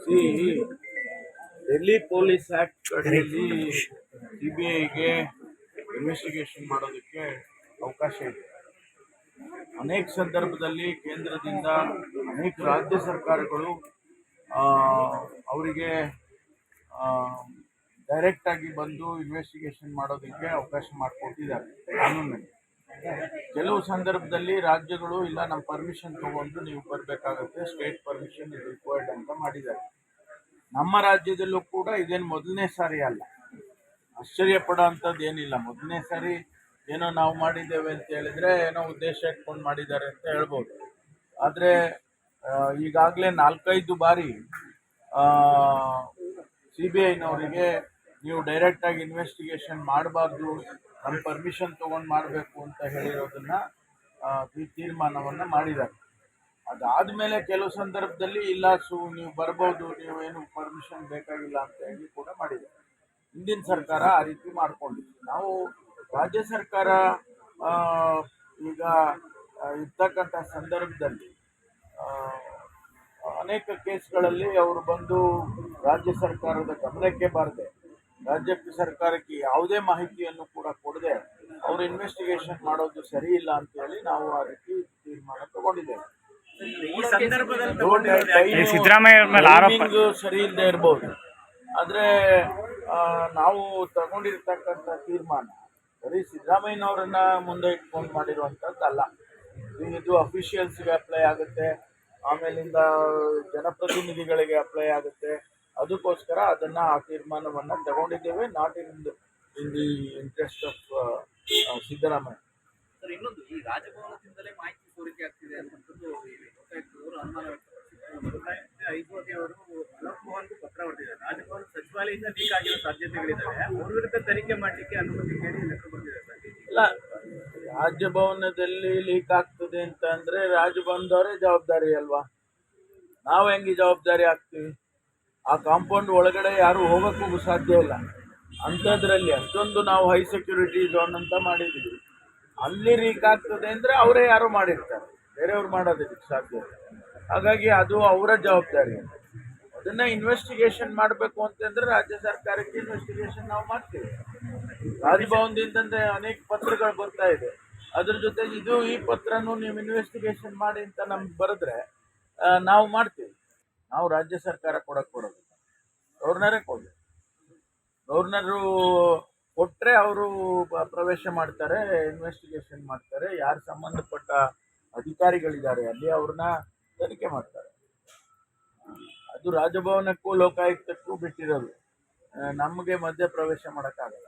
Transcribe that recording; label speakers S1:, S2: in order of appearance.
S1: C Delhi police act ಅಡಿಯಲ್ಲಿ ಸಿಬಿಐಗೆ investigation ಮಾಡೋದಕ್ಕೆ ಅವಕಾಶ ಇದೆ. ಅನೇಕ ಸಂದರ್ಭದಲ್ಲಿ ಕೇಂದ್ರದಿಂದ ಅನೇಕ ರಾಜ್ಯ ಸರ್ಕಾರಗಳು ಅವರಿಗೆ ಡೈರೆಕ್ಟ್ ಆಗಿ ಬಂದು ಇನ್ವೆಸ್ಟಿಗೇಷನ್ ಮಾಡೋದಕ್ಕೆ ಅವಕಾಶ ಮಾಡಿಕೊಟ್ಟಿದ್ದಾರೆ ಕಾನೂನಲ್ಲಿ. ಕೆಲವು ಸಂದರ್ಭದಲ್ಲಿ ರಾಜ್ಯಗಳು ಇಲ್ಲ ನಮ್ಮ ಪರ್ಮಿಷನ್ ತಗೊಂಡು ನೀವು ಬರಬೇಕಾಗುತ್ತೆ, ಸ್ಟೇಟ್ ಪರ್ಮಿಷನ್ ಇಸ್ ರಿಕ್ವೈರ್ಡ್ ಅಂತ ಮಾಡಿದ್ದಾರೆ. ನಮ್ಮ ರಾಜ್ಯದಲ್ಲೂ ಕೂಡ ಇದೇನು ಮೊದಲನೇ ಸಾರಿ ಅಲ್ಲ, ಆಶ್ಚರ್ಯ ಪಡೋ ಅಂಥದ್ದು ಏನಿಲ್ಲ. ಮೊದಲನೇ ಸಾರಿ ಏನೋ ನಾವು ಮಾಡಿದ್ದೇವೆ ಅಂತ ಹೇಳಿದ್ರೆ ಏನೋ ಉದ್ದೇಶ ಇಟ್ಕೊಂಡು ಮಾಡಿದ್ದಾರೆ ಅಂತ ಹೇಳ್ಬೋದು. ಆದರೆ ಈಗಾಗಲೇ 4-5 ಬಾರಿ CBIನವರಿಗೆ ನೀವು ಡೈರೆಕ್ಟಾಗಿ ಇನ್ವೆಸ್ಟಿಗೇಷನ್ ಮಾಡಬಾರ್ದು, ನಮ್ಮ ಪರ್ಮಿಷನ್ ತೊಗೊಂಡು ಮಾಡಬೇಕು ಅಂತ ಹೇಳಿರೋದನ್ನು ಈ ತೀರ್ಮಾನವನ್ನು ಮಾಡಿದ್ದಾರೆ. ಅದಾದಮೇಲೆ ಕೆಲವು ಸಂದರ್ಭದಲ್ಲಿ ಇಲ್ಲ ನೀವು ಬರ್ಬೋದು, ನೀವೇನು ಪರ್ಮಿಷನ್ ಬೇಕಾಗಿಲ್ಲ ಅಂತ ಹೇಳಿ ಕೂಡ ಮಾಡಿದ್ದಾರೆ. ಹಿಂದಿನ ಸರ್ಕಾರ ಆ ರೀತಿ ಮಾಡಿಕೊಂಡಿದೆ. ನಾವು ರಾಜ್ಯ ಸರ್ಕಾರ ಈಗ ಇರ್ತಕ್ಕಂಥ ಸಂದರ್ಭದಲ್ಲಿ ಅನೇಕ ಕೇಸ್ಗಳಲ್ಲಿ ಅವರು ಬಂದು ರಾಜ್ಯ ಸರ್ಕಾರದ ಗಮನಕ್ಕೆ ಬಾರದೆ, ರಾಜ್ಯ ಸರ್ಕಾರಕ್ಕೆ ಯಾವುದೇ ಮಾಹಿತಿಯನ್ನು ಕೂಡ ಕೊಡದೆ ಅವರು ಇನ್ವೆಸ್ಟಿಗೇಷನ್ ಮಾಡೋದು ಸರಿ ಇಲ್ಲ ಅಂತ ಹೇಳಿ ನಾವು ಆ ರೀತಿ ತೀರ್ಮಾನ ತಗೊಂಡಿದ್ದೇವೆ. ಸರಿ ಇಲ್ಲದೆ ಇರ್ಬೋದು, ಆದರೆ ನಾವು ತಗೊಂಡಿರ್ತಕ್ಕಂಥ ತೀರ್ಮಾನ ಬರೀ ಸಿದ್ದರಾಮಯ್ಯನವರನ್ನ ಮುಂದೆ ಇಟ್ಕೊಂಡು ಮಾಡಿರುವಂಥದ್ದಲ್ಲ. ಇದು ಅಫಿಷಿಯಲ್ಸ್ಗೆ ಅಪ್ಲೈ ಆಗುತ್ತೆ, ಆಮೇಲಿಂದ ಜನಪ್ರತಿನಿಧಿಗಳಿಗೆ ಅಪ್ಲೈ ಆಗುತ್ತೆ. ಅದಕ್ಕೋಸ್ಕರ ಅದನ್ನು ಆ ತೀರ್ಮಾನವನ್ನು ತಗೊಂಡಿದ್ದೇವೆ, not in the interest of Siddaramaiah.
S2: Sir, ಇನ್ನೊಂದು, ಈ ರಾಜಭವನದಿಂದಲೇ ಮಾಹಿತಿ ಸೋರಿಕೆ ಆಗ್ತಿದೆ ಅನ್ನುವಂಥದ್ದು ಲೋಕಾಯುಕ್ತರು ಅನುಮಾನ ವ್ಯಕ್ತಪಡಿಸಿದ್ದಾರೆ. ಐದು ಅಲೋಕ್ ಮೋಹನ್ಗೂ ಪತ್ರ ಹೊರಟಿದ್ದಾರೆ. ರಾಜಭವನ ಸಚಿವಾಲಯದಿಂದ ಲೀಕ್ ಆಗಿರೋ ಸಾಧ್ಯತೆಗಳಿದ್ದಾವೆ, ಅವ್ರ ವಿರುದ್ಧ ತನಿಖೆ ಮಾಡಲಿಕ್ಕೆ ಅನುಮತಿ ಕೇಳಿ ಲೆಕ್ಕ ಬಂದಿದೆ ಸರ್.
S1: ಇಲ್ಲ, ರಾಜಭವನದಲ್ಲಿ ಲೀಕ್ ಆಗ್ತದೆ ಅಂತ ಅಂದರೆ ರಾಜಭವನದವರೇ ಜವಾಬ್ದಾರಿ ಅಲ್ವಾ? ನಾವು ಹೆಂಗೆ ಜವಾಬ್ದಾರಿ ಆಗ್ತೀವಿ? ಆ ಕಾಂಪೌಂಡ್ ಒಳಗಡೆ ಯಾರು ಹೋಗೋಕ್ಕೂ ಸಾಧ್ಯ ಇಲ್ಲ. ಅಂಥದ್ರಲ್ಲಿ ಅಷ್ಟೊಂದು ನಾವು ಹೈ ಸೆಕ್ಯೂರಿಟಿ ಝೋನ್ ಅಂತ ಮಾಡಿದ್ದೀವಿ. ಅಲ್ಲಿ ಲೀಕ್ ಆಗ್ತದೆ ಅಂದರೆ ಅವರೇ ಯಾರೋ ಮಾಡಿರ್ತಾರೆ, ಬೇರೆಯವ್ರು ಮಾಡೋದಕ್ಕೆ ಸಾಧ್ಯ ಇಲ್ಲ. ಹಾಗಾಗಿ ಅದು ಅವರ ಜವಾಬ್ದಾರಿ. ಅದನ್ನು ಇನ್ವೆಸ್ಟಿಗೇಷನ್ ಮಾಡಬೇಕು ಅಂತಂದರೆ ರಾಜ್ಯ ಸರ್ಕಾರಕ್ಕೆ ಇನ್ವೆಸ್ಟಿಗೇಷನ್ ನಾವು ಮಾಡ್ತೀವಿ. ರಾಜಭವನದಿಂದಂದರೆ ಅನೇಕ ಪತ್ರಗಳು ಬರ್ತಾ ಇದೆ, ಅದ್ರ ಜೊತೆಗೆ ಈ ಪತ್ರನೂ ನೀವು ಇನ್ವೆಸ್ಟಿಗೇಷನ್ ಮಾಡಿ ಅಂತ ನಮ್ಗೆ ಬರೆದ್ರೆ ನಾವು ಮಾಡ್ತೀವಿ. ನಾವು ರಾಜ್ಯ ಸರ್ಕಾರ ಕೊಡೋದು ಗವರ್ನರೇ ಕೊಡಬೇಕು. ಗವರ್ನರು ಕೊಟ್ಟರೆ ಅವರು ಪ್ರವೇಶ ಮಾಡ್ತಾರೆ, ಇನ್ವೆಸ್ಟಿಗೇಷನ್ ಮಾಡ್ತಾರೆ. ಯಾರು ಸಂಬಂಧಪಟ್ಟ ಅಧಿಕಾರಿಗಳಿದ್ದಾರೆ ಅಲ್ಲಿ ಅವ್ರನ್ನ ತನಿಖೆ ಮಾಡ್ತಾರೆ. ಅದು ರಾಜಭವನಕ್ಕೂ ಲೋಕಾಯುಕ್ತಕ್ಕೂ ಬಿಟ್ಟಿರೋದು, ನಮಗೆ ಮಧ್ಯ ಪ್ರವೇಶ ಮಾಡೋಕ್ಕಾಗಲ್ಲ.